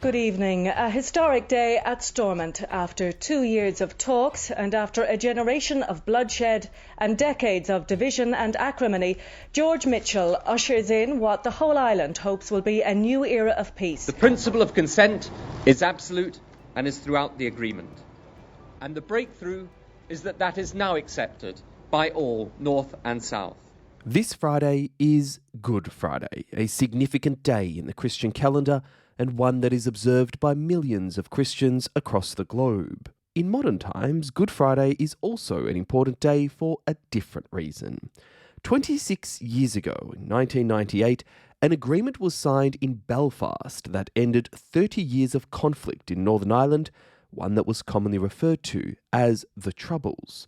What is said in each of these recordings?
Good evening. A historic day at Stormont after 2 years of talks and after a generation of bloodshed and decades of division and acrimony. George Mitchell ushers in what the whole island hopes will be a new era of peace. The principle of consent is absolute and is throughout the agreement. And the breakthrough is that is now accepted by all, North and South. This Friday is Good Friday, a significant day in the Christian calendar and one that is observed by millions of Christians across the globe. In modern times, Good Friday is also an important day for a different reason. 26 years ago, in 1998, an agreement was signed in Belfast that ended 30 years of conflict in Northern Ireland, one that was commonly referred to as the Troubles.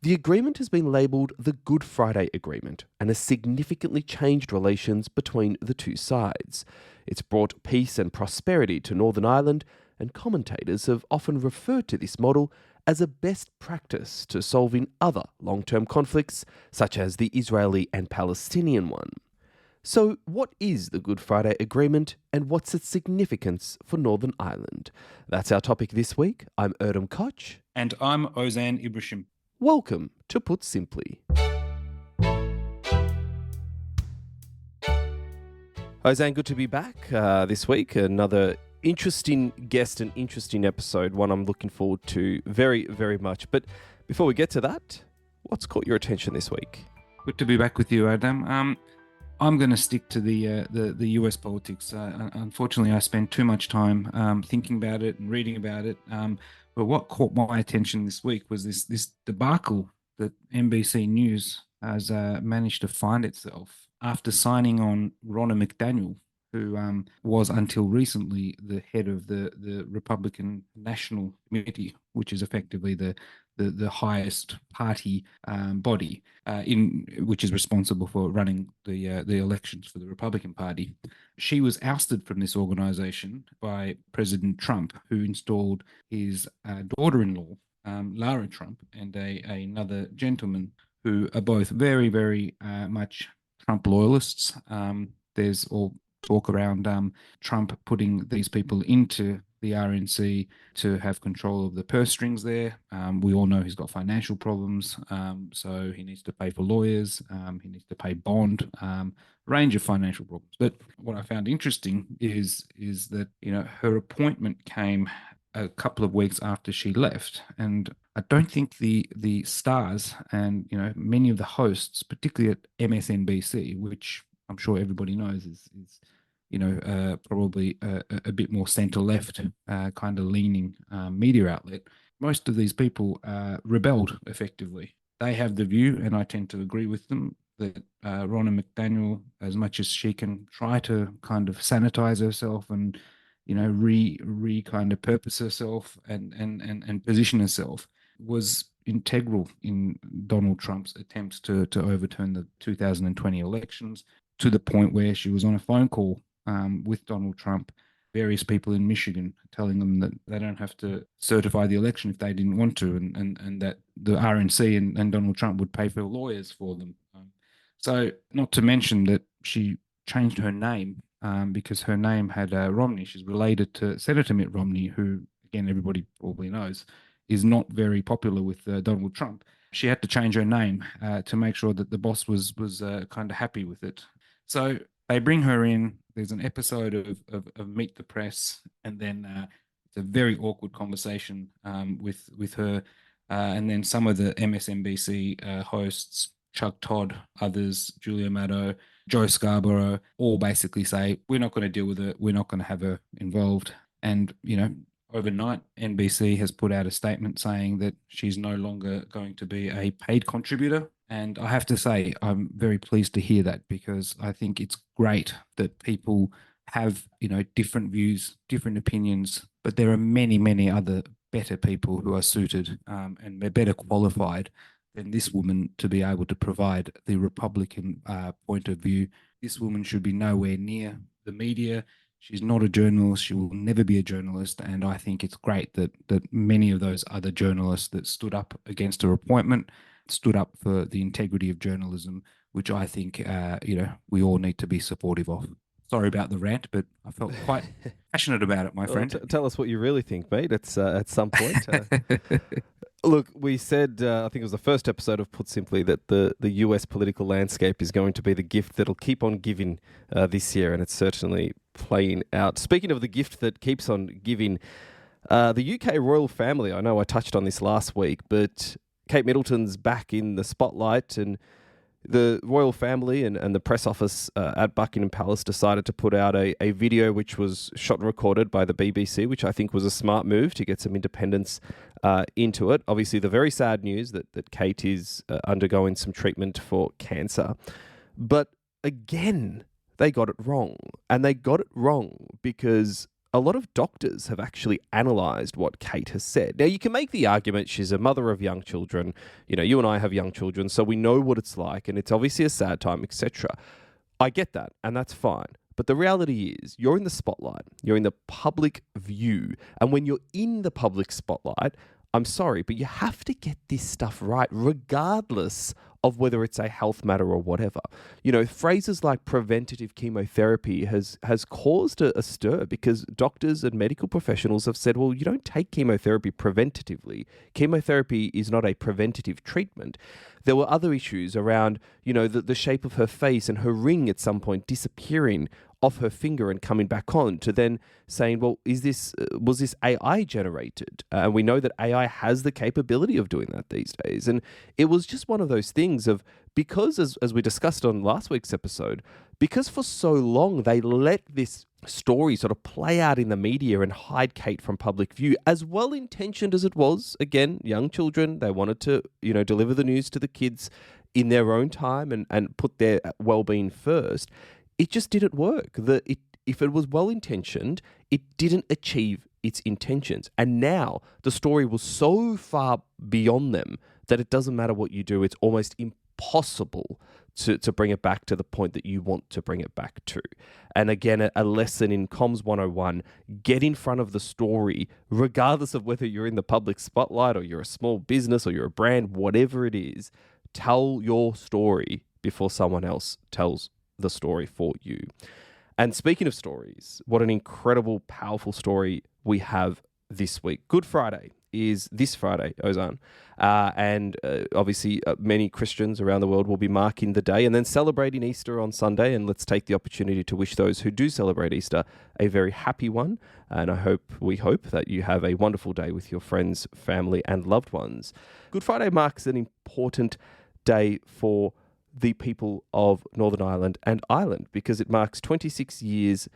The agreement has been labelled the Good Friday Agreement and has significantly changed relations between the two sides. It's brought peace and prosperity to Northern Ireland, and commentators have often referred to this model as a best practice to solving other long-term conflicts, such as the Israeli and Palestinian one. So what is the Good Friday Agreement and what's its significance for Northern Ireland? That's our topic this week. I'm Erdem Koch. And I'm Ozan Ibrisim. Welcome to Put Simply. Ozan, good to be back this week. Another interesting guest and interesting episode, one I'm looking forward to very, very much. But before we get to that, what's caught your attention this week? Good to be back with you, Erdem. I'm going to stick to the US politics. Unfortunately, I spent too much time thinking about it and reading about it. But what caught my attention this week was this debacle that NBC News has managed to find itself after signing on Rodney McCune, who was until recently the head of the Republican National Committee, which is effectively the highest party body which is responsible for running the elections for the Republican Party. She was ousted from this organization by President Trump, who installed his daughter-in-law, Lara Trump, and another gentleman who are both very, very much Trump loyalists. There's all talk around Trump putting these people into the RNC to have control of the purse strings there. We all know he's got financial problems, so he needs to pay for lawyers, he needs to pay bond, range of financial problems. But what I found interesting is that, you know, her appointment came a couple of weeks after she left, and I don't think the stars and, you know, many of the hosts, particularly at MSNBC, which I'm sure everybody knows is probably a bit more centre-left kind of leaning media outlet. Most of these people rebelled effectively. They have the view, and I tend to agree with them, that Rodney McCune, as much as she can try to kind of sanitize herself and, you know, re kind of purpose herself and position herself, was integral in Donald Trump's attempts to overturn the 2020 elections, to the point where she was on a phone call with Donald Trump, various people in Michigan, telling them that they don't have to certify the election if they didn't want to, and that the RNC and Donald Trump would pay for lawyers for them. So not to mention that she changed her name because her name had Romney. She's related to Senator Mitt Romney, who, again, everybody probably knows, is not very popular with Donald Trump. She had to change her name to make sure that the boss was kind of happy with it. So they bring her in. There's an episode of Meet the Press, and then it's a very awkward conversation with her. And then some of the MSNBC hosts, Chuck Todd, others, Julia Maddow, Joe Scarborough, all basically say, we're not going to deal with it. We're not going to have her involved. And, you know, overnight, NBC has put out a statement saying that she's no longer going to be a paid contributor. And I have to say, I'm very pleased to hear that, because I think it's great that people have, you know, different views, different opinions, but there are many, many other better people who are suited and they're better qualified than this woman to be able to provide the Republican point of view. This woman should be nowhere near the media. She's not a journalist. She will never be a journalist. And I think it's great that many of those other journalists that stood up against her appointment stood up for the integrity of journalism, which I think, we all need to be supportive of. Sorry about the rant, but I felt quite passionate about it, my Well, friend. tell us what you really think, mate. It's at some point. Look, we said, I think it was the first episode of Put Simply, that the US political landscape is going to be the gift that'll keep on giving this year, and it's certainly playing out. Speaking of the gift that keeps on giving, the UK royal family, I know I touched on this last week, but Kate Middleton's back in the spotlight, and the royal family and the press office at Buckingham Palace decided to put out a video which was shot and recorded by the BBC, which I think was a smart move to get some independence into it. Obviously, the very sad news that Kate is undergoing some treatment for cancer. But again, they got it wrong. And they got it wrong because a lot of doctors have actually analysed what Kate has said. Now, you can make the argument she's a mother of young children. You know, you and I have young children, so we know what it's like, and it's obviously a sad time, etc. I get that, and that's fine. But the reality is, you're in the spotlight, you're in the public view, and when you're in the public spotlight, I'm sorry, but you have to get this stuff right, regardless of whether it's a health matter or whatever. You know, phrases like preventative chemotherapy has caused a stir because doctors and medical professionals have said, well, you don't take chemotherapy preventatively. Chemotherapy is not a preventative treatment. There were other issues around, you know, the shape of her face and her ring at some point disappearing off her finger and coming back on, to then saying, well, was this AI generated? And we know that AI has the capability of doing that these days. And it was just one of those things of, because as we discussed on last week's episode, because for so long they let this story sort of play out in the media and hide Kate from public view, as well intentioned as it was. Again, young children, they wanted to, you know, deliver the news to the kids in their own time and put their well-being first. It just didn't work. If it was well-intentioned, it didn't achieve its intentions. And now the story was so far beyond them that it doesn't matter what you do. It's almost impossible to bring it back to the point that you want to bring it back to. And again, a lesson in Comms 101, get in front of the story, regardless of whether you're in the public spotlight or you're a small business or you're a brand, whatever it is, tell your story before someone else tells the story for you. And speaking of stories, what an incredible, powerful story we have this week. Good Friday is this Friday, Ozan. And obviously many Christians around the world will be marking the day and then celebrating Easter on Sunday. And let's take the opportunity to wish those who do celebrate Easter a very happy one. And we hope that you have a wonderful day with your friends, family, and loved ones. Good Friday marks an important day for the people of Northern Ireland and Ireland, because it marks 26 years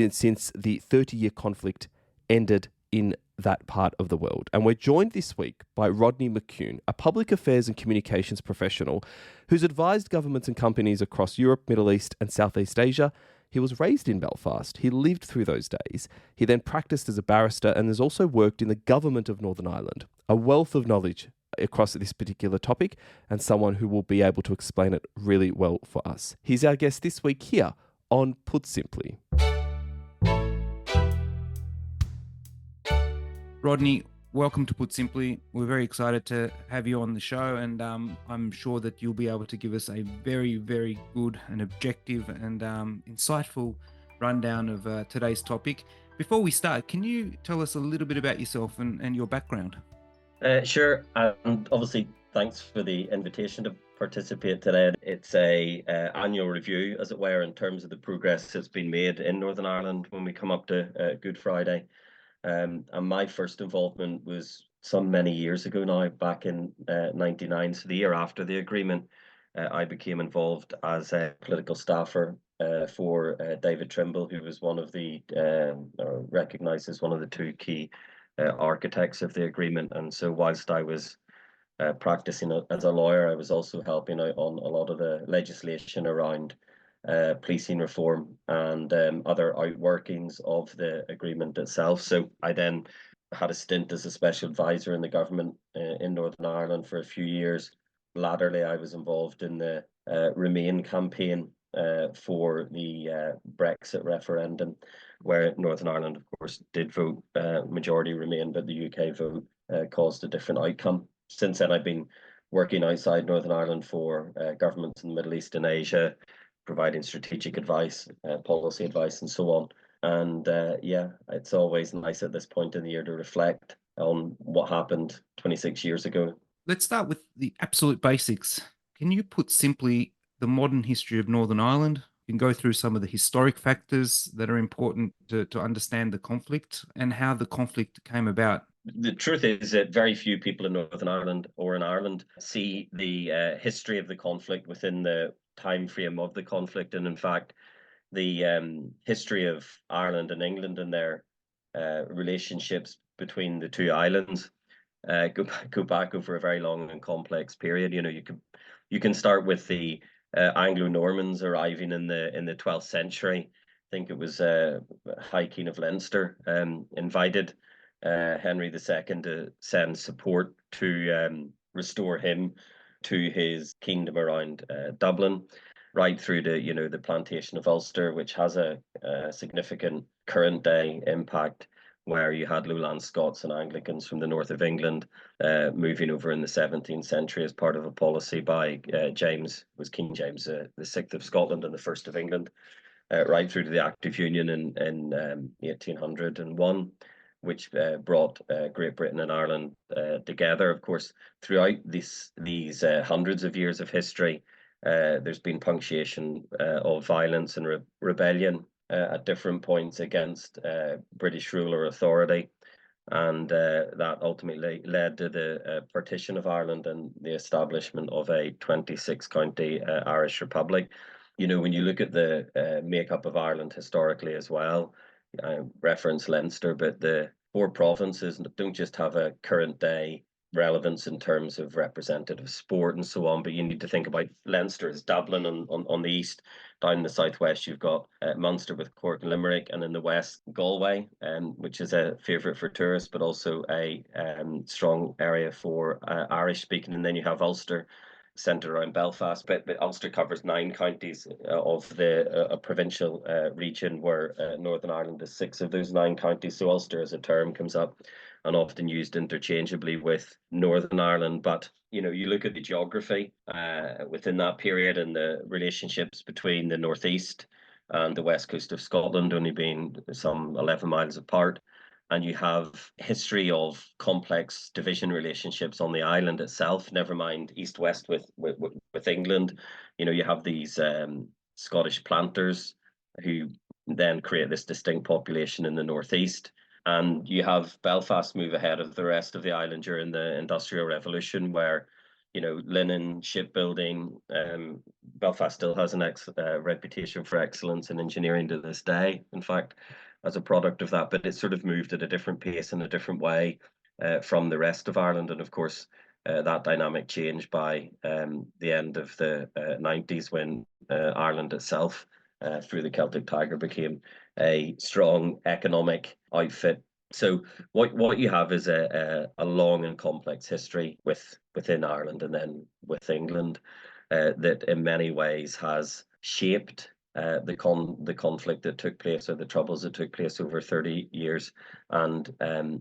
since the 30-year conflict ended in that part of the world. And we're joined this week by Rodney McCune, a public affairs and communications professional who's advised governments and companies across Europe, Middle East and Southeast Asia. He was raised in Belfast. He lived through those days. He then practiced as a barrister and has also worked in the government of Northern Ireland. A wealth of knowledge across this particular topic, and someone who will be able to explain it really well for us. He's our guest this week here on Put Simply. Rodney, welcome to Put Simply. We're very excited to have you on the show, and I'm sure that you'll be able to give us a very, very good and objective and insightful rundown of today's topic. Before we start, can you tell us a little bit about yourself and your background? Sure, and obviously thanks for the invitation to participate today. It's a annual review, as it were, in terms of the progress that's been made in Northern Ireland when we come up to Good Friday. And my first involvement was some many years ago now, back in 99, so the year after the agreement. I became involved as a political staffer for David Trimble, who was one of the, recognised as one of the two key architects of the agreement. And so whilst I was practicing as a lawyer, I was also helping out on a lot of the legislation around policing reform and other outworkings of the agreement itself. So I then had a stint as a special advisor in the government in Northern Ireland for a few years. Latterly, I was involved in the Remain campaign for the Brexit referendum, where Northern Ireland, of course, did vote majority Remain, but the UK vote caused a different outcome. Since then, I've been working outside Northern Ireland for governments in the Middle East and Asia, providing strategic advice, policy advice, and so on. And it's always nice at this point in the year to reflect on what happened 26 years ago. Let's start with the absolute basics. Can you put simply the modern history of Northern Ireland? You can go through some of the historic factors that are important to understand the conflict and how the conflict came about. The truth is that very few people in Northern Ireland or in Ireland see the history of the conflict within the time frame of the conflict. And in fact, the history of Ireland and England and their relationships between the two islands go back over a very long and complex period. You can start with the Anglo-Normans arriving in the 12th century. I think it was High King of Leinster invited Henry II to send support to restore him to his kingdom around Dublin, right through to the plantation of Ulster, which has a significant current day impact, where you had Lowland Scots and Anglicans from the north of England moving over in the 17th century as part of a policy by King James VI of Scotland and the First of England, right through to the Act of Union in 1801, which brought Great Britain and Ireland together. Of course, throughout these hundreds of years of history, there's been punctuation of violence and rebellion at different points against British rule or authority. And that ultimately led to the partition of Ireland and the establishment of a 26-county Irish Republic. When you look at the makeup of Ireland historically as well, I reference Leinster, but the four provinces don't just have a current day relevance in terms of representative sport and so on, but you need to think about Leinster as Dublin on the east. Down in the southwest, you've got Munster with Cork and Limerick, and in the west, Galway, which is a favourite for tourists, but also a strong area for Irish speaking. And then you have Ulster, centred around Belfast, but Ulster covers 9 counties of a provincial region, where Northern Ireland is 6 of those 9 counties. So Ulster as a term comes up and often used interchangeably with Northern Ireland. But you look at the geography within that period and the relationships between the northeast and the west coast of Scotland only being some 11 miles apart. And you have history of complex division relationships on the island itself, never mind east-west with England. You have these Scottish planters who then create this distinct population in the northeast. And you have Belfast move ahead of the rest of the island during the Industrial Revolution, where linen, shipbuilding. Belfast still has a reputation for excellence in engineering to this day, in fact, as a product of that, but it sort of moved at a different pace in a different way from the rest of Ireland. And of course, that dynamic changed by the end of the 90s, when Ireland itself, through the Celtic Tiger, became a strong economic outfit. So what you have is a long and complex history within Ireland and then with England that in many ways has shaped the conflict that took place, or the troubles that took place over 30 years. And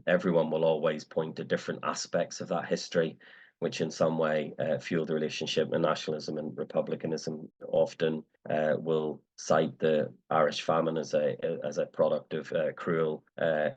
everyone will always point to different aspects of that history, which in some way fuel the relationship. And nationalism and republicanism often will cite the Irish famine as a product of cruel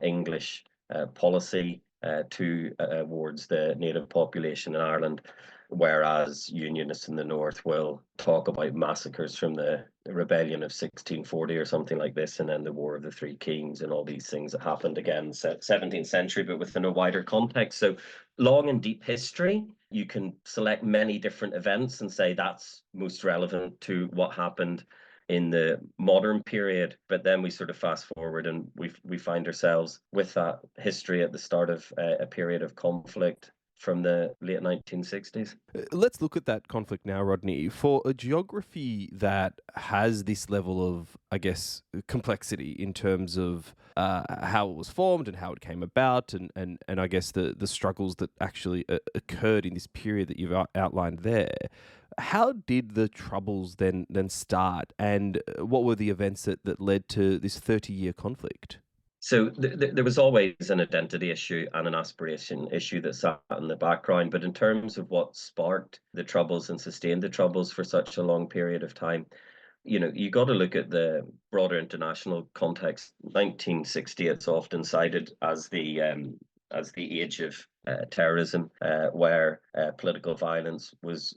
English policy towards the native population in Ireland, whereas Unionists in the north will talk about massacres from the rebellion of 1640 or something like this, and then the War of the Three Kings and all these things that happened again 17th century, but within a wider context. So long and deep history. You can select many different events and say that's most relevant to what happened in the modern period, but then we sort of fast forward and we find ourselves with that history at the start of a period of conflict from the late 1960s. Let's look at that conflict now, Rodney. For a geography that has this level of, I guess, complexity in terms of how it was formed and how it came about, and I guess the struggles that actually occurred in this period that you've outlined there, how did the Troubles then start, and what were the events that led to this 30-year conflict? So there was always an identity issue and an aspiration issue that sat in the background. But in terms of what sparked the Troubles and sustained the Troubles for such a long period of time, you got to look at the broader international context. 1960, it's often cited as the age of terrorism, where political violence was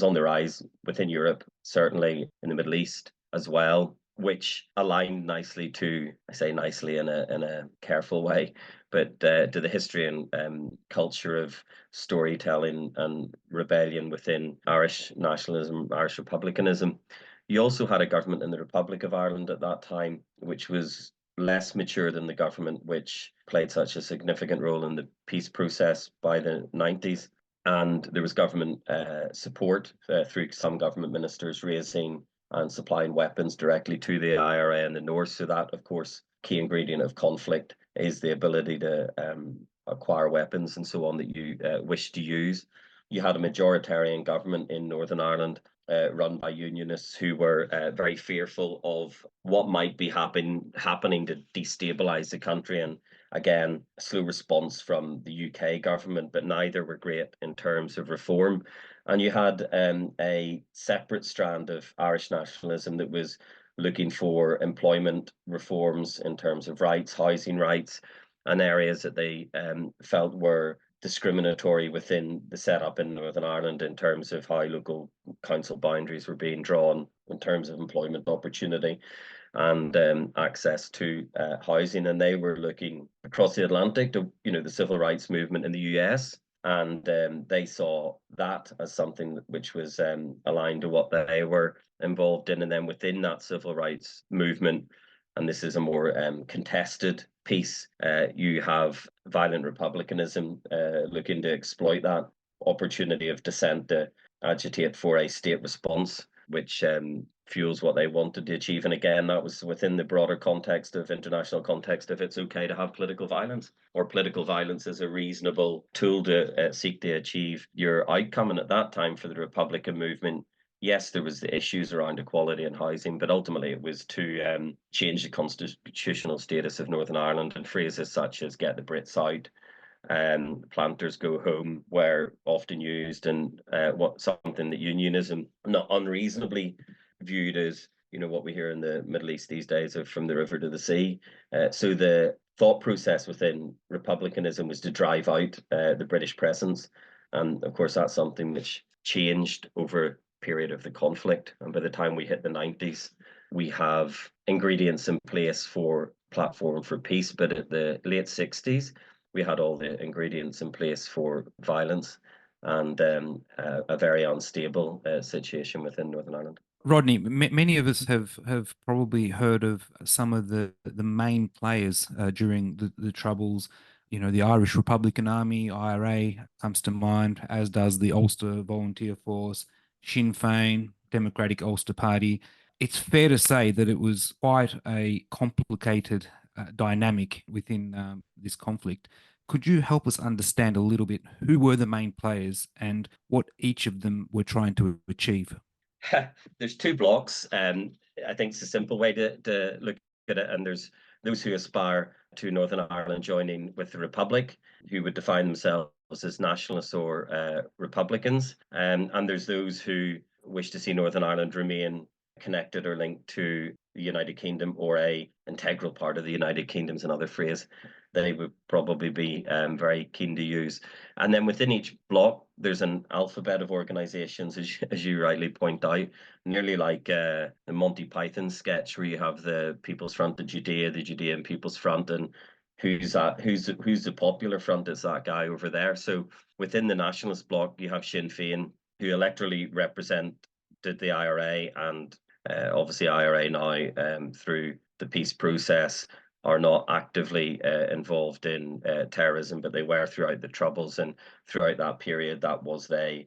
on the rise within Europe, certainly in the Middle East as well, which aligned nicely to, I say nicely in a careful way, but to the history and culture of storytelling and rebellion within Irish nationalism, Irish republicanism. You also had a government in the Republic of Ireland at that time, which was less mature than the government, which played such a significant role in the peace process by the 90s. And there was government support through some government ministers raising and supplying weapons directly to the IRA in the north. So that, of course, key ingredient of conflict is the ability to acquire weapons and so on that you wish to use. You had a majoritarian government in Northern Ireland run by unionists who were very fearful of what might be happening to destabilize the country. And again, a slow response from the UK government, but neither were great in terms of reform. And you had a separate strand of Irish nationalism that was looking for employment reforms in terms of rights, housing rights, and areas that they felt were discriminatory within the setup in Northern Ireland in terms of how local council boundaries were being drawn in terms of employment opportunity and access to housing. And they were looking across the Atlantic to, the civil rights movement in the US. And they saw that as something which was aligned to what they were involved in. And then within that civil rights movement, and this is a more contested piece, you have violent republicanism looking to exploit that opportunity of dissent to agitate for a state response, which fuels what they wanted to achieve. And again, that was within the broader context of international context, if it's okay to have political violence, or political violence is a reasonable tool to seek to achieve your outcome. And at that time for the Republican movement, yes, there was the issues around equality and housing, but ultimately it was to change the constitutional status of Northern Ireland, and phrases such as "get the Brits out" and "planters go home" were often used, and something that unionism not unreasonably viewed as what we hear in the Middle East these days of "from the river to the sea." So the thought process within republicanism was to drive out the British presence, and of course that's something which changed over period of the conflict. And by the time we hit the 90s, we have ingredients in place for platform for peace. But at the late 60s, we had all the ingredients in place for violence and a very unstable situation within Northern Ireland. Rodney, many of us have probably heard of some of the main players during the Troubles. The Irish Republican Army, IRA, comes to mind, as does the Ulster Volunteer Force, Sinn Féin, Democratic Ulster Party. It's fair to say that it was quite a complicated dynamic within this conflict. Could you help us understand a little bit who were the main players and what each of them were trying to achieve? There's two blocks. I think it's a simple way to look at it. And there's those who aspire to Northern Ireland joining with the Republic, who would define themselves as nationalists or Republicans. And there's those who wish to see Northern Ireland remain connected or linked to the United Kingdom, or a integral part of the United Kingdom's another phrase they would probably be very keen to use. And then within each block, there's an alphabet of organizations, as you rightly point out, nearly like the Monty Python sketch where you have the People's Front of Judea, the Judean People's Front, and who's the popular front? It's that guy over there. So within the nationalist bloc, you have Sinn Féin, who electorally represented the IRA, and obviously IRA now through the peace process are not actively involved in terrorism, but they were throughout the Troubles, and throughout that period, that was the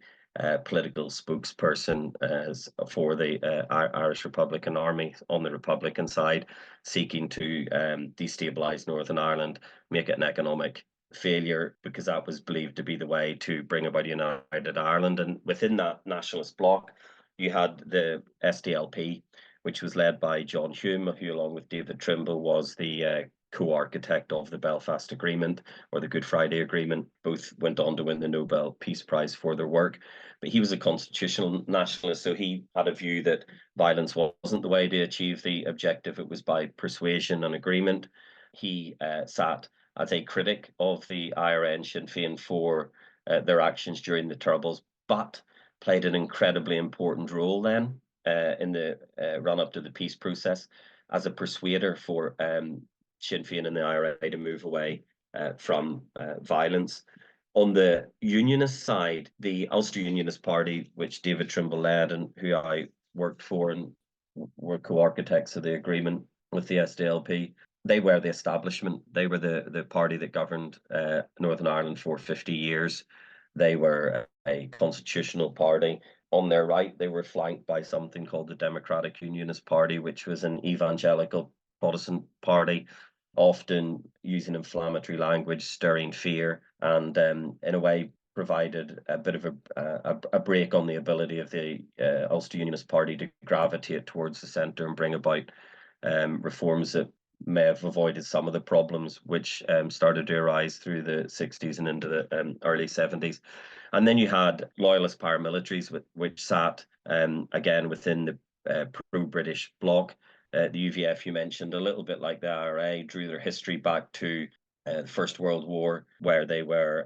political spokesperson for the Irish Republican Army on the Republican side, seeking to destabilise Northern Ireland, make it an economic failure, because that was believed to be the way to bring about a united Ireland. And within that nationalist bloc, you had the SDLP, which was led by John Hume, who, along with David Trimble, was the co-architect of the Belfast Agreement or the Good Friday Agreement. Both went on to win the Nobel Peace Prize for their work. But he was a constitutional nationalist, so he had a view that violence wasn't the way to achieve the objective. It was by persuasion and agreement. He sat as a critic of the IRA and Sinn Féin for their actions during the Troubles, but played an incredibly important role then in the run-up to the peace process as a persuader for Sinn Féin and the IRA to move away from violence. On the unionist side, the Ulster Unionist Party, which David Trimble led and who I worked for and were co-architects of the agreement with the SDLP, they were the establishment. They were the party that governed Northern Ireland for 50 years. They were a constitutional party. On their right, they were flanked by something called the Democratic Unionist Party, which was an evangelical Protestant party, often using inflammatory language, stirring fear, and in a way provided a bit of a break on the ability of the Ulster Unionist Party to gravitate towards the centre and bring about reforms that may have avoided some of the problems which started to arise through the 60s and into the early 70s. And then you had loyalist paramilitaries, which sat again within the pro-British bloc. The UVF you mentioned, a little bit like the IRA, drew their history back to the First World War, where they were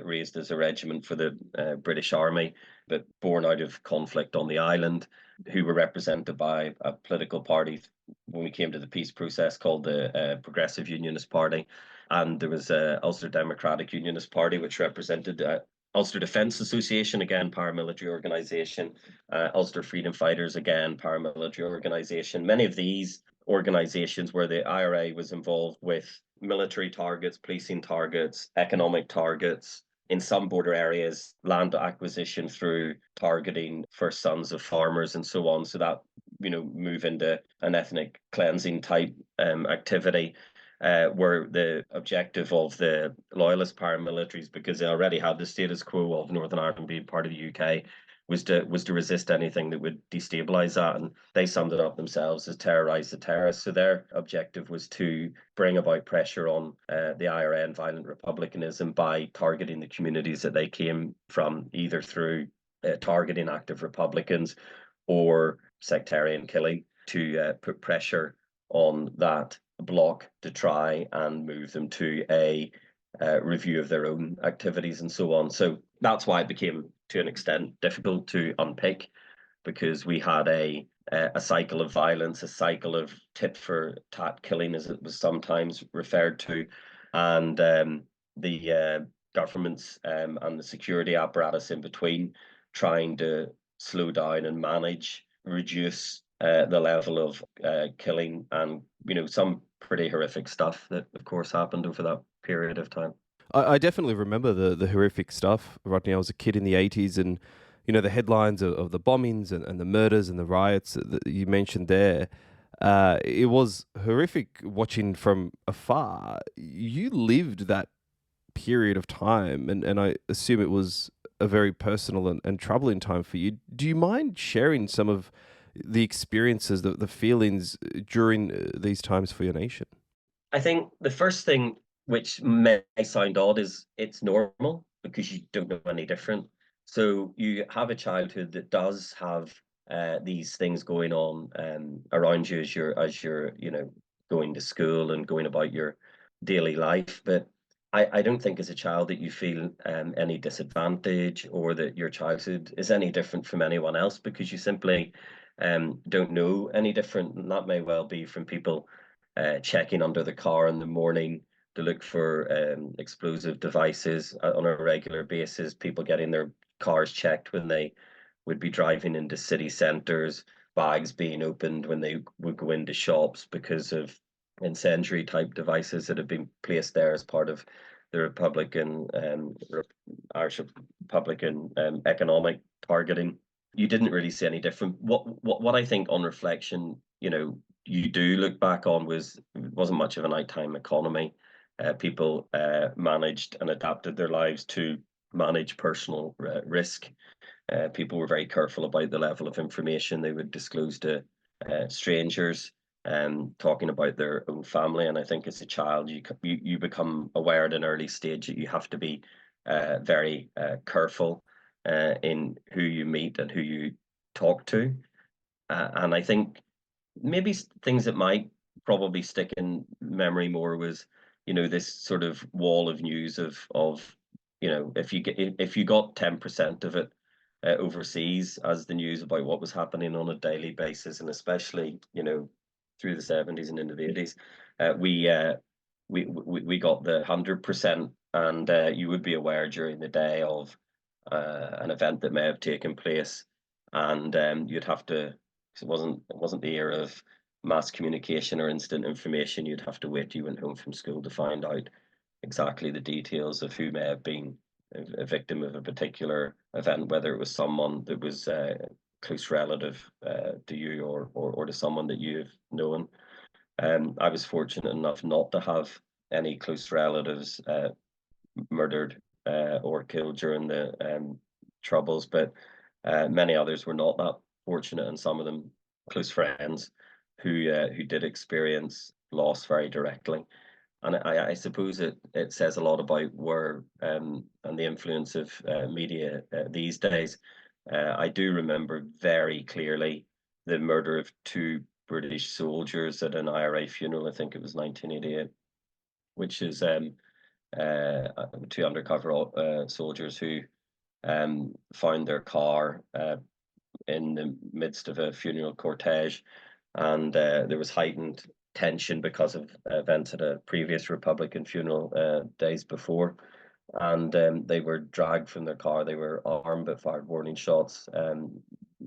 raised as a regiment for the British Army, but born out of conflict on the island, who were represented by a political party when we came to the peace process called the Progressive Unionist Party. And there was a Ulster Democratic Unionist Party, which represented Ulster Defence Association, again, paramilitary organisation, Ulster Freedom Fighters, again, paramilitary organisation. Many of these organisations where the IRA was involved with military targets, policing targets, economic targets, in some border areas, land acquisition through targeting first sons of farmers and so on. So that, move into an ethnic cleansing type activity. Were the objective of the loyalist paramilitaries, because they already had the status quo of Northern Ireland being part of the UK, was to resist anything that would destabilise that. And they summed it up themselves as terrorise the terrorists. So their objective was to bring about pressure on the IRA and violent republicanism by targeting the communities that they came from, either through targeting active Republicans or sectarian killing, to put pressure on that bloc to try and move them to a review of their own activities and so on. So that's why it became, to an extent, difficult to unpick, because we had a cycle of violence, a cycle of tit for tat killing, as it was sometimes referred to, and the governments and the security apparatus in between trying to slow down and manage, reduce the level of killing, and some pretty horrific stuff that, of course, happened over that period of time. I definitely remember the horrific stuff, Rodney. I was a kid in the 80s, and the headlines of the bombings and the murders and the riots that you mentioned there. It was horrific watching from afar. You lived that period of time, and I assume it was a very personal and troubling time for you. Do you mind sharing some of the experiences, the feelings during these times for your nation? I think the first thing, which may sound odd, is it's normal because you don't know any different. So you have a childhood that does have these things going on around you as you're going to school and going about your daily life. But I don't think as a child that you feel any disadvantage, or that your childhood is any different from anyone else, because you simply don't know any different. And that may well be from people checking under the car in the morning to look for explosive devices on a regular basis, people getting their cars checked when they would be driving into city centres, bags being opened when they would go into shops because of incendiary type devices that have been placed there as part of the Irish Republican economic targeting. You didn't really see any different. What I think on reflection, you do look back on, wasn't much of a nighttime economy. People managed and adapted their lives to manage personal risk. People were very careful about the level of information they would disclose to strangers. talking about their own family. And I think as a child, you become aware at an early stage that you have to be very careful in who you meet and who you talk to. And I think maybe things that might probably stick in memory more was, this sort of wall of news of if you got 10% of it overseas as the news about what was happening on a daily basis, and especially through the 70s and into the 80s, we got the 100%, and you would be aware during the day of an event that may have taken place, and you'd have to. It wasn't the era of mass communication or instant information. You'd have to wait till you went home from school to find out exactly the details of who may have been a victim of a particular event, whether it was someone that was a close relative to you or to someone that you've known. I was fortunate enough not to have any close relatives murdered or killed during the Troubles, but many others were not that fortunate, and some of them close friends who did experience loss very directly. And I suppose it says a lot about where and the influence of media these days. I do remember very clearly the murder of two British soldiers at an IRA funeral. I think it was 1988, which is two undercover soldiers who found their car in the midst of a funeral cortege, and there was heightened tension because of events at a previous Republican funeral days before. And they were dragged from their car. They were armed but fired warning shots,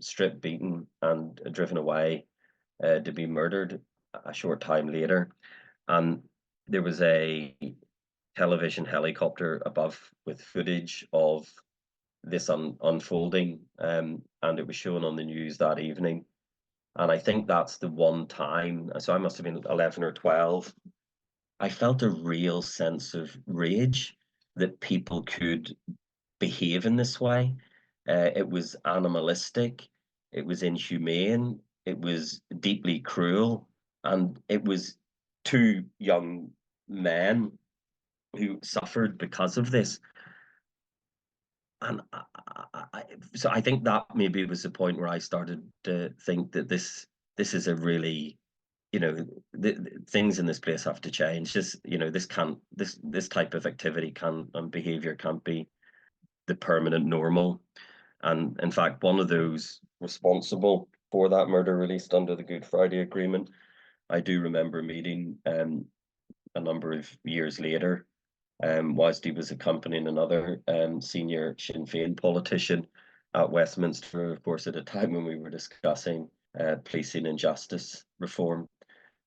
stripped, beaten, and driven away to be murdered a short time later. And there was a television helicopter above with footage of this unfolding, and it was shown on the news that evening. And I think that's the one time, so I must have been 11 or 12, I felt a real sense of rage that people could behave in this way. It was animalistic, it was inhumane, it was deeply cruel, and it was two young men who suffered because of this. And so I think that maybe was the point where I started to think that this is a really, things in this place have to change. This type of activity and behavior can't be the permanent normal. And in fact, one of those responsible for that murder, released under the Good Friday Agreement, I do remember meeting a number of years later, whilst he was accompanying another senior Sinn Féin politician at Westminster, of course, at a time when we were discussing policing and justice reform.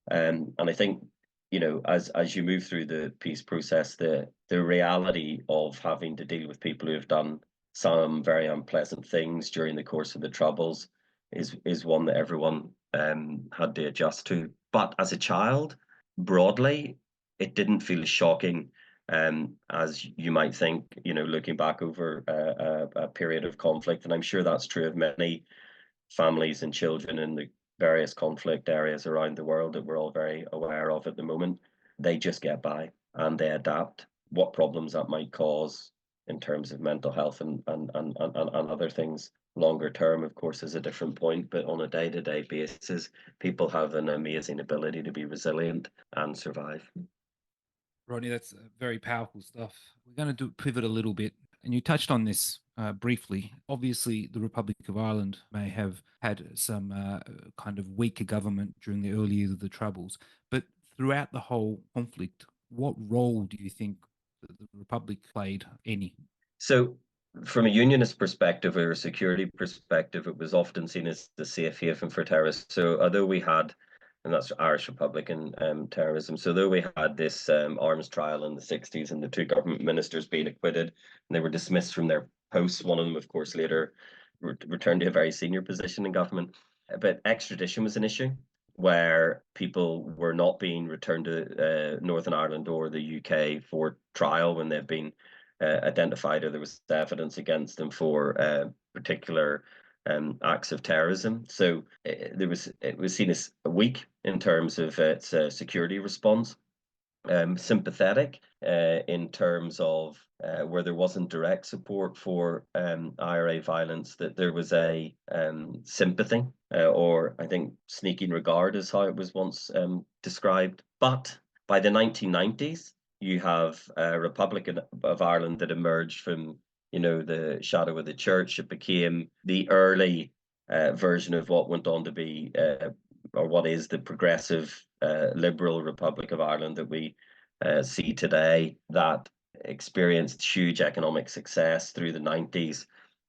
And I think, as you move through the peace process, the reality of having to deal with people who have done some very unpleasant things during the course of the Troubles is one that everyone had to adjust to. But as a child, broadly, it didn't feel as shocking as you might think, looking back over a period of conflict. And I'm sure that's true of many families and children in the various conflict areas around the world that we're all very aware of at the moment. They just get by and they adapt. What problems that might cause in terms of mental health and other things longer term, of course, is a different point. But on a day-to-day basis, people have an amazing ability to be resilient and survive. Rodney, that's very powerful stuff. We're going to pivot a little bit, and you touched on this briefly. Obviously, the Republic of Ireland may have had some kind of weaker government during the early years of the Troubles, but throughout the whole conflict, what role do you think the Republic played, any? So, from a unionist perspective or a security perspective, it was often seen as the safe haven for terrorists. So, although we had, and that's Irish Republican terrorism. So though we had this arms trial in the 60s and the two government ministers being acquitted and they were dismissed from their posts, one of them, of course, later returned to a very senior position in government. But extradition was an issue where people were not being returned to Northern Ireland or the UK for trial when they've been identified or there was evidence against them for particular acts of terrorism. So it was seen as weak in terms of its security response, sympathetic in terms of where there wasn't direct support for IRA violence, that there was a sympathy, or I think sneaking regard is how it was once described. But by the 1990s, you have a Republic of Ireland that emerged from, the shadow of the church. It became the early version of what went on to be, or what is the progressive liberal Republic of Ireland that we see today, that experienced huge economic success through the 90s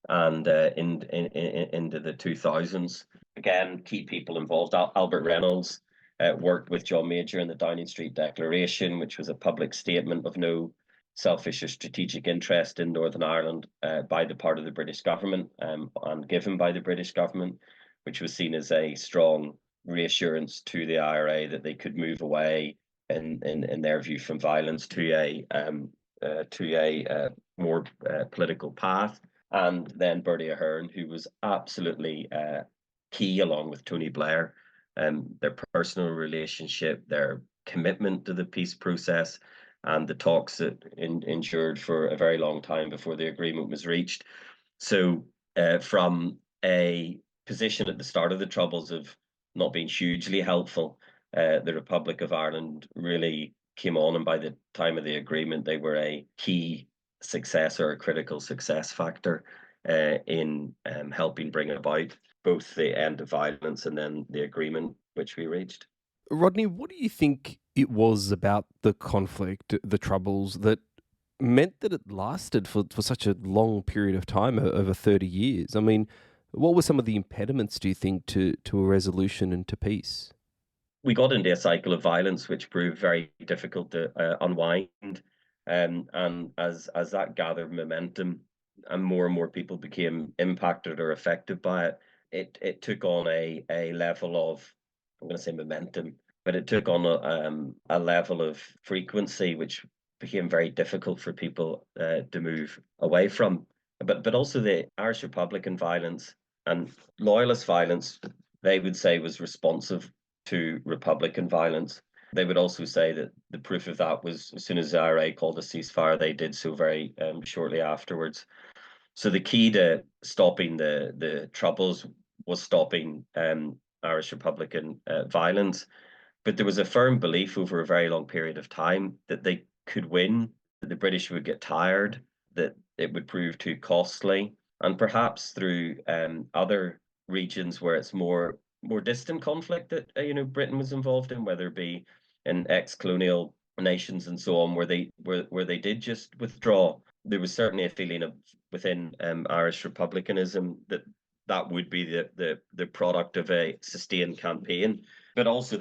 and into the 2000s. Again, key people involved. Albert Reynolds worked with John Major in the Downing Street Declaration, which was a public statement of no selfish or strategic interest in Northern Ireland by the part of the British government, and given by the British government, which was seen as a strong reassurance to the IRA that they could move away, in their view, from violence to a more political path. And then Bertie Ahern, who was absolutely key, along with Tony Blair, their personal relationship, their commitment to the peace process, and the talks that endured for a very long time before the agreement was reached. So from a position at the start of the Troubles of not being hugely helpful, the Republic of Ireland really came on, and by the time of the agreement, they were a key success, or a critical success factor in helping bring about both the end of violence and then the agreement which we reached. Rodney, what do you think it was about the conflict, the Troubles, that meant that it lasted for such a long period of time, over 30 years? I mean, what were some of the impediments, do you think, to a resolution and to peace? We got into a cycle of violence which proved very difficult to unwind. And as that gathered momentum and more people became impacted or affected by it, it took on a level of, I'm going to say momentum, but it took on a level of frequency which became very difficult for people to move away from. But also the Irish Republican violence and Loyalist violence, they would say, was responsive to Republican violence. They would also say that the proof of that was, as soon as the IRA called a ceasefire, they did so very shortly afterwards. So the key to stopping the Troubles was stopping Irish Republican violence. But there was a firm belief over a very long period of time that they could win, that the British would get tired, that it would prove too costly, and perhaps through other regions where it's more distant conflict that Britain was involved in, whether it be in ex-colonial nations and so on, where they did just withdraw. There was certainly a feeling of within Irish republicanism that would be the product of a sustained campaign. But also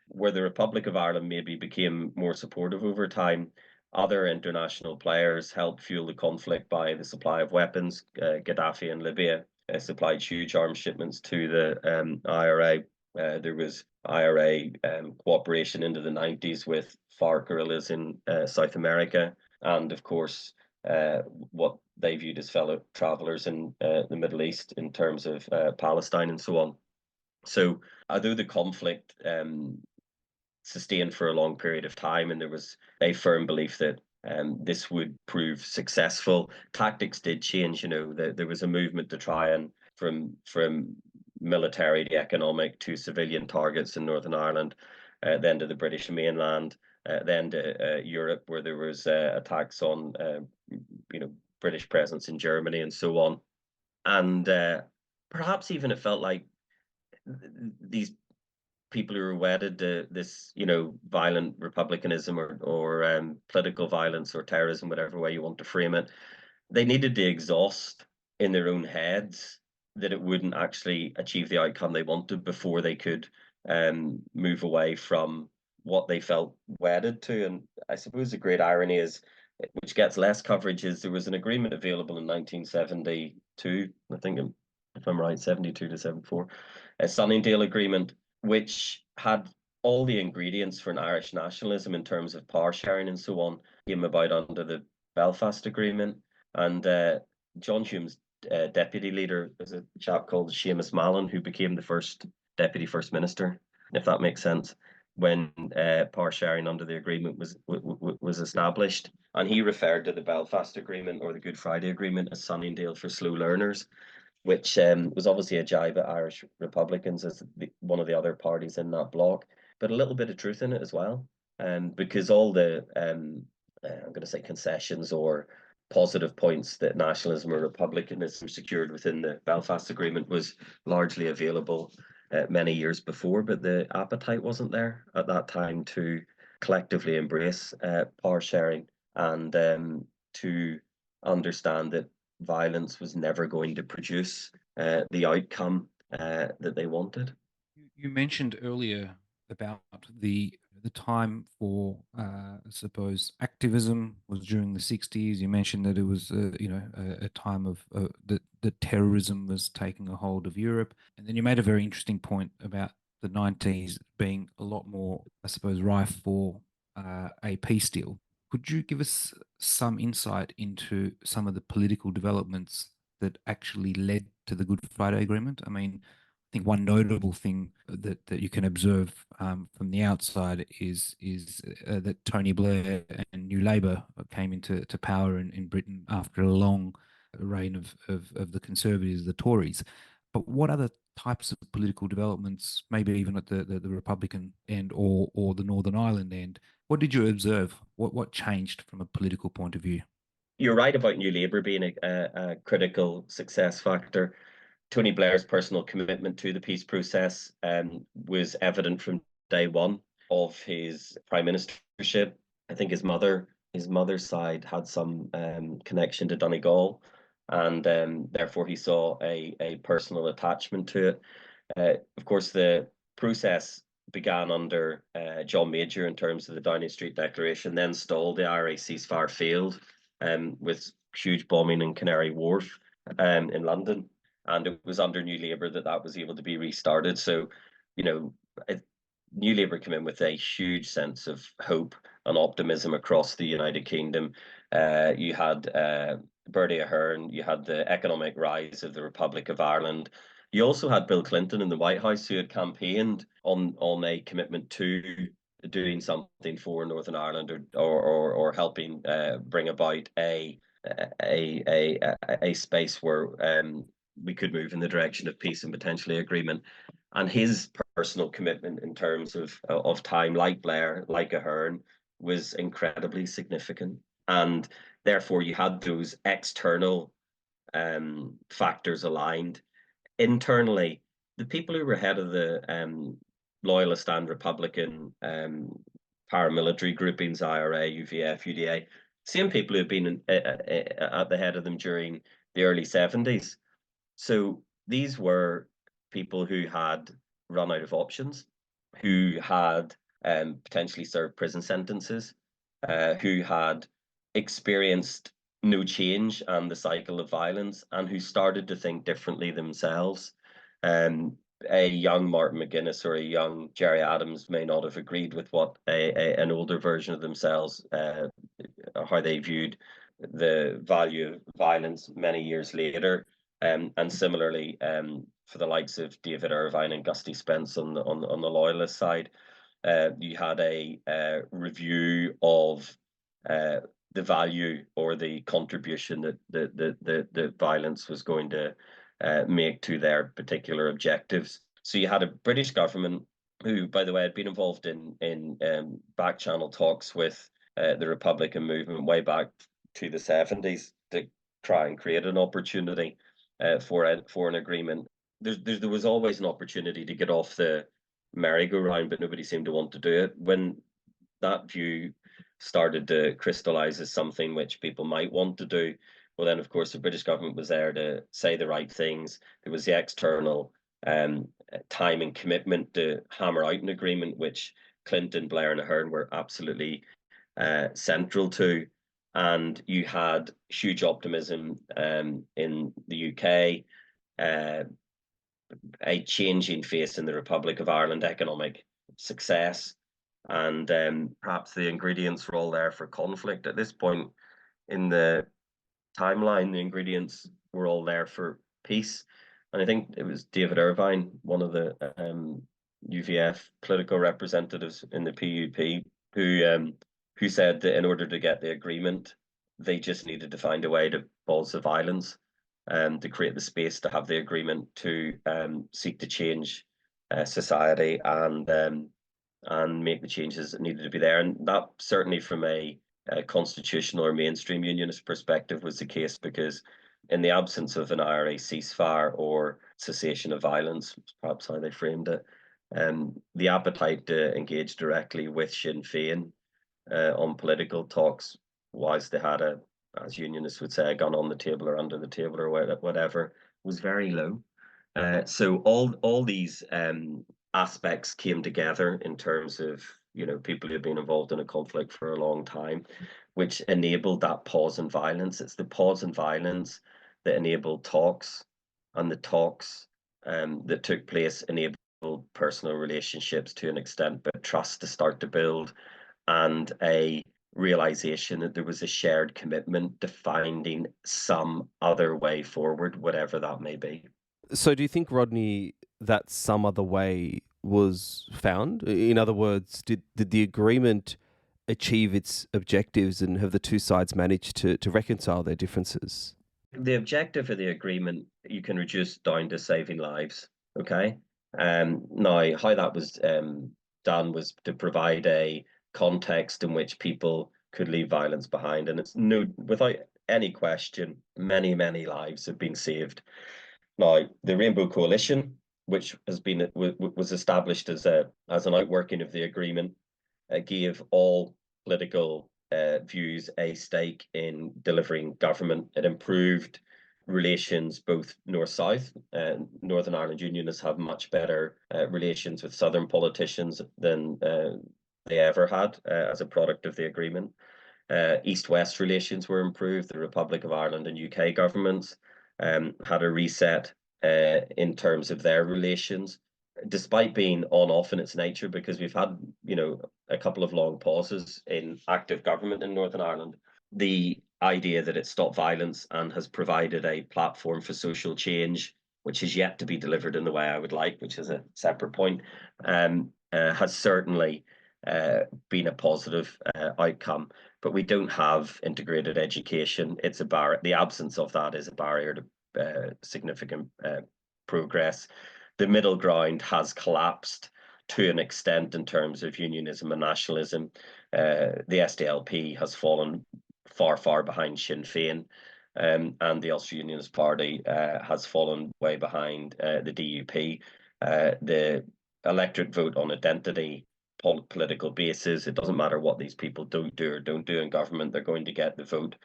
where the Republic of Ireland maybe became more supportive over time, other international players helped fuel the conflict by the supply of weapons. Gaddafi in Libya supplied huge arms shipments to the IRA. There was IRA cooperation into the 90s with FARC guerrillas in South America, and of course what they viewed as fellow travelers in the Middle East in terms of Palestine and so on. So although the conflict sustained for a long period of time, and there was a firm belief that this would prove successful, tactics did change. There was a movement to try and from military to economic to civilian targets in Northern Ireland, then to the British mainland, then to Europe, where there was attacks on British presence in Germany and so on. And perhaps even it felt like these people who are wedded to this, violent republicanism or political violence or terrorism, whatever way you want to frame it, they needed to exhaust in their own heads that it wouldn't actually achieve the outcome they wanted before they could move away from what they felt wedded to. And I suppose the great irony is, which gets less coverage, is there was an agreement available in 1972, I think, if I'm right, 72 to 74, a Sunningdale Agreement, which had all the ingredients for an Irish nationalism in terms of power sharing and so on, came about under the Belfast Agreement. And John Hume's deputy leader was a chap called Seamus Mallon, who became the first deputy first minister, if that makes sense, when power sharing under the agreement was established. And he referred to the Belfast Agreement or the Good Friday Agreement as Sunningdale for slow learners, which was obviously a jibe at Irish Republicans as one of the other parties in that bloc, but a little bit of truth in it as well. Because all the, I'm going to say concessions or positive points that nationalism or republicanism secured within the Belfast Agreement was largely available many years before, but the appetite wasn't there at that time to collectively embrace power sharing and to understand that violence was never going to produce the outcome that they wanted. You mentioned earlier about the time for, I suppose, activism was during the 60s. You mentioned that it was, a time of the terrorism was taking a hold of Europe. And then you made a very interesting point about the 90s being a lot more, I suppose, rife for a peace deal. Could you give us some insight into some of the political developments that actually led to the Good Friday Agreement? I mean, I think one notable thing that you can observe from the outside is that Tony Blair and New Labour came into power in Britain after a long reign of the Conservatives, the Tories. But what other types of political developments, maybe even at the Republican end or the Northern Ireland end, what did you observe? What changed from a political point of view? You're right about New Labour being a critical success factor. Tony Blair's personal commitment to the peace process was evident from day one of his prime ministership. I think his mother's side had some connection to Donegal, and therefore he saw a personal attachment to it. Of course, the process began under John Major in terms of the Downing Street Declaration, then stalled. The IRA ceasefire failed with huge bombing in Canary Wharf in London. And it was under New Labour that was able to be restarted. So, New Labour came in with a huge sense of hope and optimism across the United Kingdom. You had Bertie Ahern, you had the economic rise of the Republic of Ireland. You also had Bill Clinton in the White House, who had campaigned on a commitment to doing something for Northern Ireland or helping bring about a space where we could move in the direction of peace and potentially agreement. And his personal commitment in terms of time, like Blair, like Ahern, was incredibly significant. And therefore, you had those external factors aligned. Internally, the people who were head of the Loyalist and Republican paramilitary groupings, IRA, UVF, UDA, same people who have been at the head of them during the early 70s. So these were people who had run out of options, who had potentially served prison sentences, who had experienced no change and the cycle of violence, and who started to think differently themselves. A young Martin McGuinness or a young Gerry Adams may not have agreed with what an older version of themselves, how they viewed the value of violence many years later. And similarly, for the likes of David Irvine and Gusty Spence on the Loyalist side, you had a review of the value or the contribution that the violence was going to make to their particular objectives. So you had a British government who, by the way, had been involved in back channel talks with the Republican movement way back to the 70s to try and create an opportunity for an agreement. There was always an opportunity to get off the merry-go-round, but nobody seemed to want to do it. When that view started to crystallize as something which people might want to do, well, then, of course, the British government was there to say the right things. There was the external time and commitment to hammer out an agreement, which Clinton, Blair, and Ahern were absolutely central to. And you had huge optimism in the UK, a changing face in the Republic of Ireland, economic success, and perhaps the ingredients were all there for conflict. At this point in the timeline, the ingredients we're all there for peace. And I think it was David Irvine, one of the UVF political representatives in the PUP, who said that in order to get the agreement, they just needed to find a way to pause the violence, to create the space to have the agreement to seek to change society and make the changes that needed to be there. And that certainly from a constitutional or mainstream unionist perspective was the case, because in the absence of an IRA ceasefire or cessation of violence, perhaps how they framed it, the appetite to engage directly with Sinn Féin on political talks, whilst they had as unionists would say, a gun on the table or under the table or whatever, was very low. So all these aspects came together in terms of, people who have been involved in a conflict for a long time, which enabled that pause in violence. It's the pause in violence that enabled talks, and the talks that took place enabled personal relationships to an extent, but trust to start to build, and a realization that there was a shared commitment to finding some other way forward, whatever that may be. So do you think, Rodney, that some other way was found? In other words, did the agreement achieve its objectives, and have the two sides managed to reconcile their differences? The objective of the agreement, you can reduce down to saving lives, okay? Now, how that was done was to provide a context in which people could leave violence behind. And it's without any question, many, many lives have been saved. Now, the Rainbow Coalition, which was established as an outworking of the agreement, gave all political views a stake in delivering government. It improved relations both north-south. Northern Ireland Unionists have much better relations with southern politicians than they ever had as a product of the agreement. East-west relations were improved. The Republic of Ireland and UK governments had a reset in terms of their relations, despite being on-off in its nature, because we've had, a couple of long pauses in active government in Northern Ireland. The idea that it stopped violence and has provided a platform for social change, which is yet to be delivered in the way I would like, which is a separate point, has certainly been a positive outcome. But we don't have integrated education. It's a barrier. The absence of that is a barrier to significant progress. The middle ground has collapsed to an extent in terms of unionism and nationalism. The SDLP has fallen far, far behind Sinn Féin, and the Ulster Unionist Party has fallen way behind the DUP. The electorate vote on identity political basis. It doesn't matter what these people don't do in government, they're going to get the vote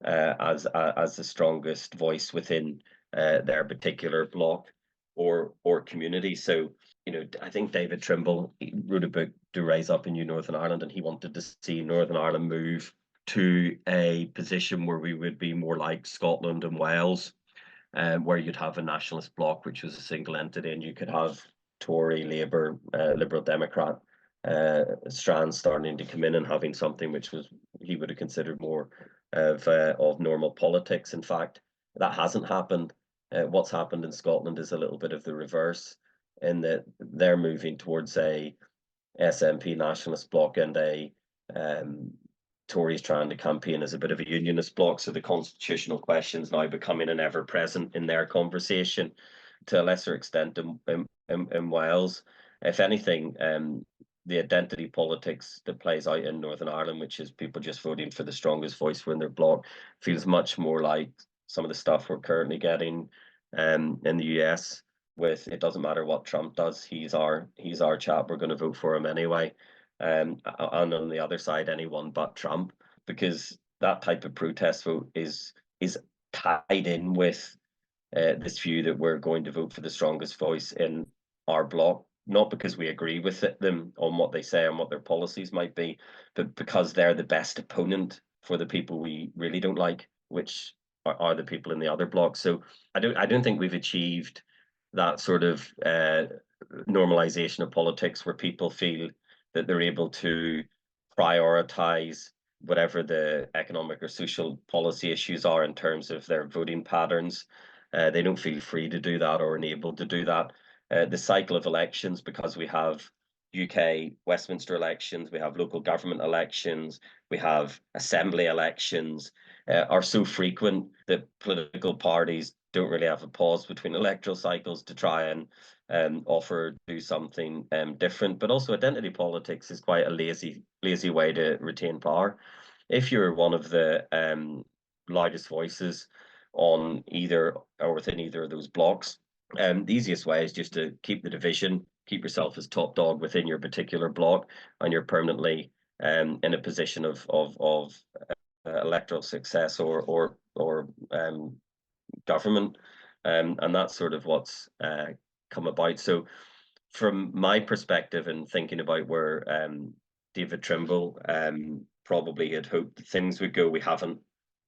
as the strongest voice within their particular bloc or community. So, I think David Trimble wrote a book to Rise Up in New Northern Ireland, and he wanted to see Northern Ireland move to a position where we would be more like Scotland and Wales, where you'd have a nationalist bloc, which was a single entity, and you could have Tory, Labour, Liberal Democrat strands starting to come in and having something which was he would have considered more of normal politics. In fact, that hasn't happened. What's happened in Scotland is a little bit of the reverse, in that they're moving towards a SNP nationalist bloc and a Tories trying to campaign as a bit of a unionist bloc. So the constitutional questions now becoming an ever present in their conversation, to a lesser extent in Wales. If anything, the identity politics that plays out in Northern Ireland, which is people just voting for the strongest voice within their bloc, feels much more like some of the stuff we're currently getting in the US, with it doesn't matter what Trump does, he's our chap, we're going to vote for him anyway. And on the other side, anyone but Trump, because that type of protest vote is tied in with this view that we're going to vote for the strongest voice in our bloc, not because we agree with them on what they say and what their policies might be, but because they're the best opponent for the people we really don't like, which are the people in the other blocs. So I don't think we've achieved that sort of normalization of politics where people feel that they're able to prioritize whatever the economic or social policy issues are in terms of their voting patterns. They don't feel free to do that or enabled to do that. The cycle of elections, because we have UK Westminster elections, we have local government elections, we have assembly elections, are so frequent that political parties don't really have a pause between electoral cycles to try and do something different. But also, identity politics is quite a lazy way to retain power. If you're one of the loudest voices on either or within either of those blocks, the easiest way is just to keep the division, keep yourself as top dog within your particular block, and you're permanently in a position of electoral success or government, and that's sort of what's come about. So, from my perspective, and thinking about where David Trimble probably had hoped things would go, we haven't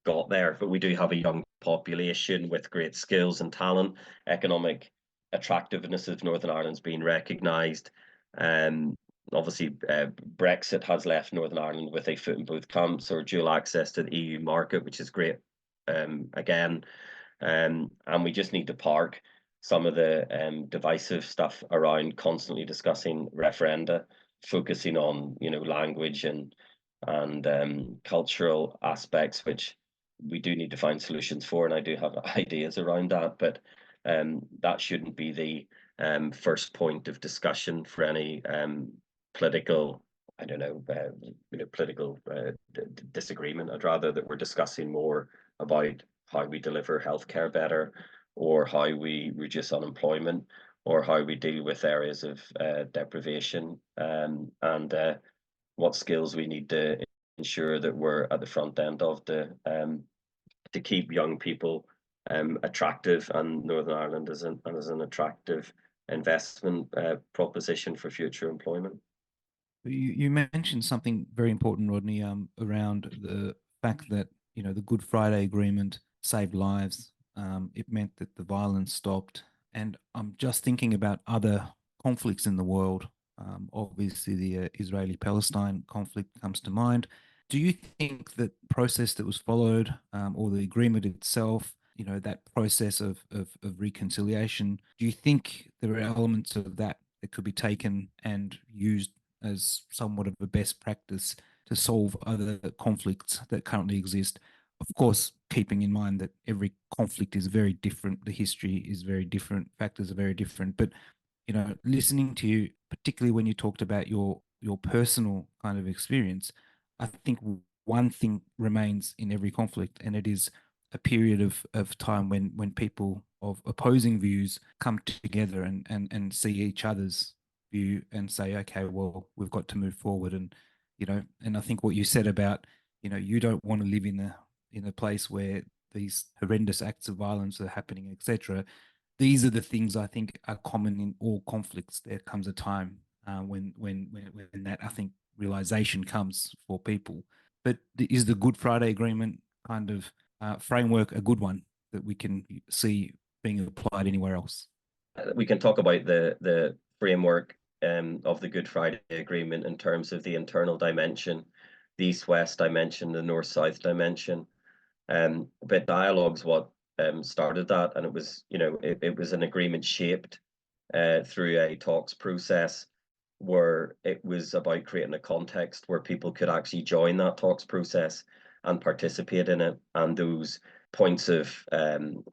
got there, but we do have a young population with great skills and talent. Economic attractiveness of Northern Ireland's been recognised. Obviously, Brexit has left Northern Ireland with a foot in both camps, or dual access to the EU market, which is great. Again, and we just need to park some of the divisive stuff around constantly discussing referenda, focusing on language and cultural aspects, which we do need to find solutions for, and I do have ideas around that, but that shouldn't be the first point of discussion for any political, I don't know, political disagreement. I'd rather that we're discussing more about how we deliver healthcare better, or how we reduce unemployment, or how we deal with areas of deprivation, and what skills we need to ensure that we're at the front end of to keep young people attractive, and Northern Ireland as an attractive investment proposition for future employment. You mentioned something very important, Rodney, around the fact that the Good Friday Agreement saved lives. It meant that the violence stopped, and I'm just thinking about other conflicts in the world. Obviously, the Israeli-Palestine conflict comes to mind. Do you think that process that was followed, or the agreement itself, that process of reconciliation, do you think there are elements of that that could be taken and used as somewhat of a best practice to solve other conflicts that currently exist? Of course, keeping in mind that every conflict is very different, the history is very different, factors are very different. But listening to you, particularly when you talked about your personal kind of experience, I think one thing remains in every conflict, and it is a period of time when people of opposing views come together and see each other's view and say, okay, well, we've got to move forward. And and I think what you said about you don't want to live in a place where these horrendous acts of violence are happening, etc. These are the things I think are common in all conflicts. There comes a time when that, I think, realization comes for people. But is the Good Friday Agreement kind of framework a good one that we can see being applied anywhere else? We can talk about the framework of the Good Friday Agreement in terms of the internal dimension, the East-West dimension, the North-South dimension. But dialogue's what started that, and it was it was an agreement shaped through a talks process, where it was about creating a context where people could actually join that talks process and participate in it, and those points of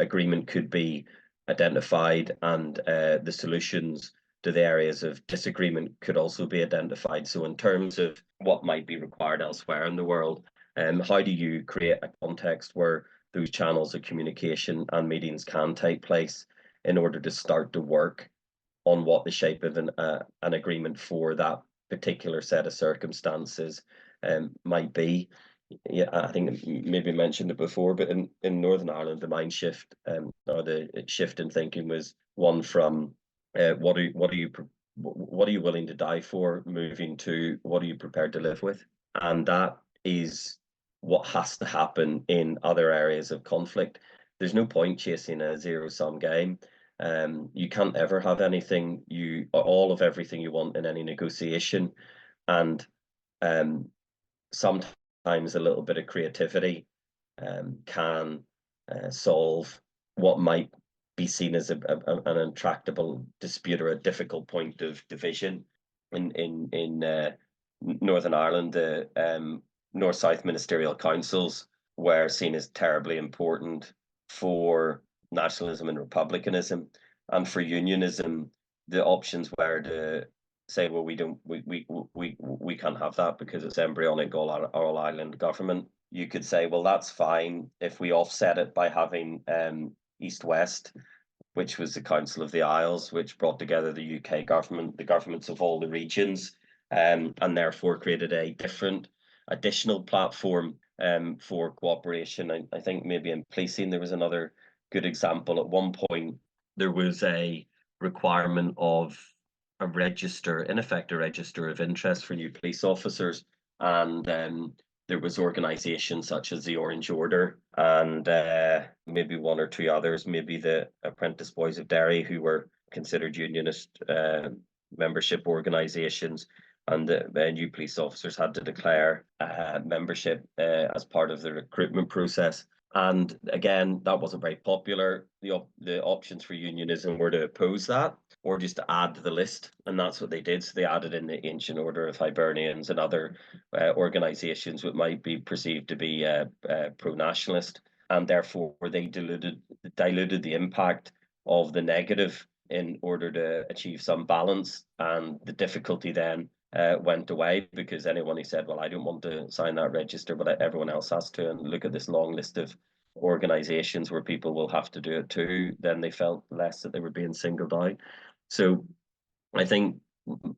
agreement could be identified, and the solutions to the areas of disagreement could also be identified. So in terms of what might be required elsewhere in the world, how do you create a context where those channels of communication and meetings can take place in order to start to work on what the shape of an agreement for that particular set of circumstances might be? Yeah, I think maybe mentioned it before, but in Northern Ireland, the mind shift or the shift in thinking was one from what are you willing to die for, moving to what are you prepared to live with, and that is what has to happen in other areas of conflict. There's no point chasing a zero-sum game. You can't ever have all of everything you want in any negotiation, and sometimes sometimes a little bit of creativity can solve what might be seen as an intractable dispute or a difficult point of division. In Northern Ireland, the North-South ministerial councils were seen as terribly important for nationalism and republicanism, and for unionism. The options were to say, well, we can't have that because it's embryonic all island government. You could say, well, that's fine if we offset it by having East-West, which was the Council of the Isles, which brought together the UK government, the governments of all the regions, and therefore created a different additional platform for cooperation. I think maybe in policing there was another good example. At one point, there was a requirement of a register, in effect, a register of interest for new police officers, and there was organisations such as the Orange Order and maybe one or two others, maybe the Apprentice Boys of Derry, who were considered unionist membership organisations, and the new police officers had to declare membership as part of the recruitment process. And again, that wasn't very popular. The options for unionism were to oppose that or just to add to the list. And that's what they did. So they added in the Ancient Order of Hibernians and other organisations that might be perceived to be pro-nationalist. And therefore, they diluted the impact of the negative in order to achieve some balance. And the difficulty then went away, because anyone who said, well, I don't want to sign that register, but everyone else has to, and look at this long list of organizations where people will have to do it too, then they felt less that they were being singled out. So I think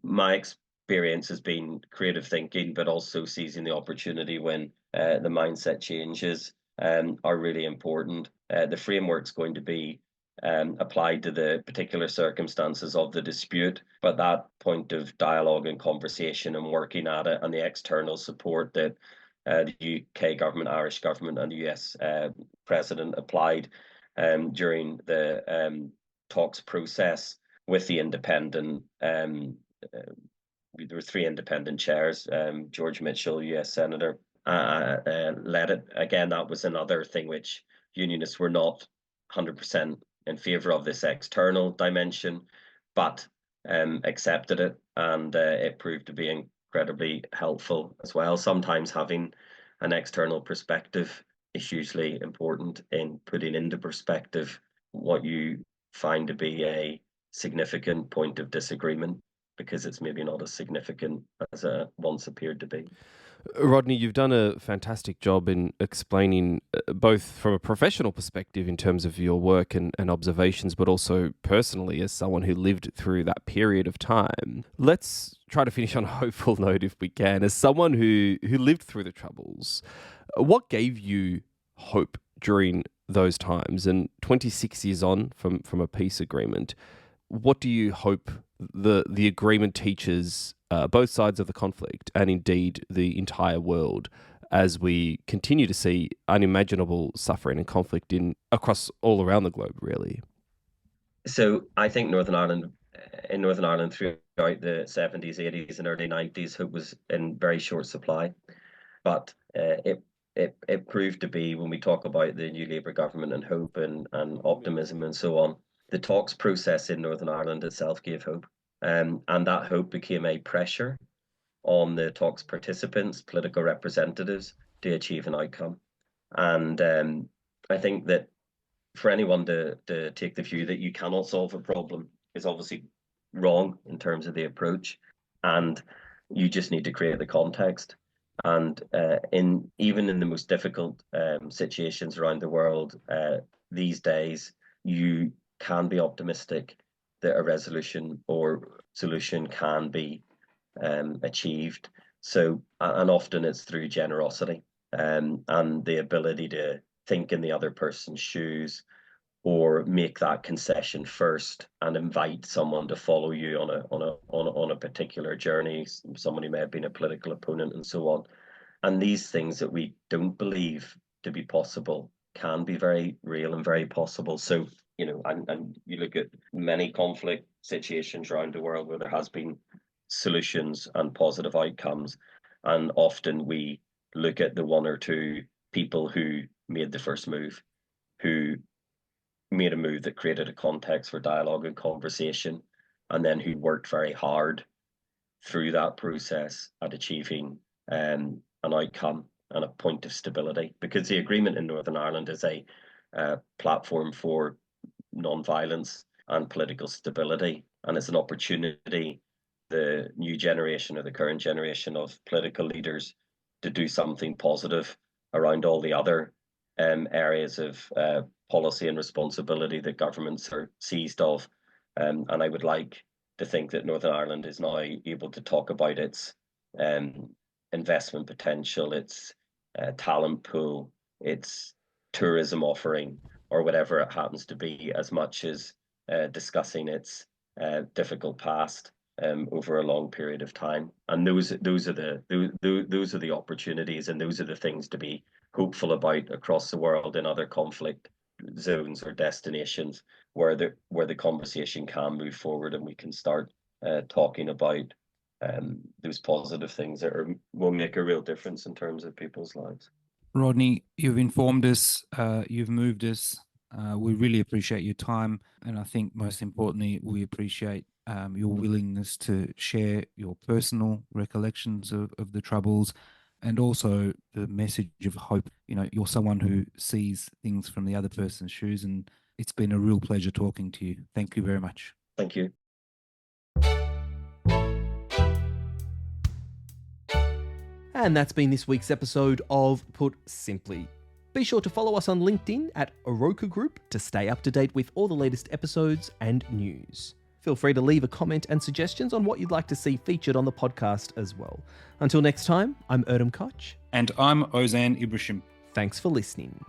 my experience has been creative thinking, but also seizing the opportunity when the mindset changes are really important. The framework's going to be applied to the particular circumstances of the dispute, but that point of dialogue and conversation and working at it, and the external support that the UK government, Irish government, and the US president applied during the talks process with the independent. There were three independent chairs. George Mitchell, US senator, led it. Again, that was another thing which unionists were not 100% in favour of, this external dimension, but accepted it, and it proved to be incredibly helpful as well. Sometimes having an external perspective is hugely important in putting into perspective what you find to be a significant point of disagreement, because it's maybe not as significant as it once appeared to be. Rodney, you've done a fantastic job in explaining both from a professional perspective in terms of your work and observations, but also personally as someone who lived through that period of time. Let's try to finish on a hopeful note if we can. As someone who lived through the Troubles, what gave you hope during those times? And 26 years on from a peace agreement, what do you hope the agreement teaches both sides of the conflict, and indeed the entire world, as we continue to see unimaginable suffering and conflict across all around the globe, really? So I think in Northern Ireland throughout the 70s, 80s, and early 90s, hope was in very short supply. But it proved to be, when we talk about the new Labour government and hope and optimism and so on, the talks process in Northern Ireland itself gave hope. And that hope became a pressure on the talks participants, political representatives, to achieve an outcome. And I think that for anyone to take the view that you cannot solve a problem is obviously wrong in terms of the approach, and you just need to create the context. And even in the most difficult situations around the world these days, you can be optimistic that a resolution or solution can be achieved. So, and often it's through generosity and the ability to think in the other person's shoes, or make that concession first and invite someone to follow you on a particular journey, someone who may have been a political opponent and so on. And these things that we don't believe to be possible can be very real and very possible. So, you know, and you look at many conflict situations around the world where there has been solutions and positive outcomes, and often we look at the one or two people who made the first move, who made a move that created a context for dialogue and conversation, and then who worked very hard through that process at achieving an outcome and a point of stability. Because the agreement in Northern Ireland is a platform for non-violence and political stability, and it's an opportunity the new generation or the current generation of political leaders to do something positive around all the other areas of policy and responsibility that governments are seized of. And I would like to think that Northern Ireland is now able to talk about its investment potential, its talent pool, its tourism offering, or whatever it happens to be, as much as discussing its difficult past over a long period of time. And those are the opportunities, and those are the things to be hopeful about across the world in other conflict zones or destinations where the conversation can move forward, and we can start talking about those positive things that will make a real difference in terms of people's lives. Rodney, you've informed us, you've moved us. We really appreciate your time, and I think most importantly, we appreciate your willingness to share your personal recollections of the Troubles, and also the message of hope. You know, you're someone who sees things from the other person's shoes, and it's been a real pleasure talking to you. Thank you very much. Thank you. And that's been this week's episode of Put Simply. Be sure to follow us on LinkedIn at Oroka Group to stay up to date with all the latest episodes and news. Feel free to leave a comment and suggestions on what you'd like to see featured on the podcast as well. Until next time, I'm Erdem Koch. And I'm Ozan Ibrisim. Thanks for listening.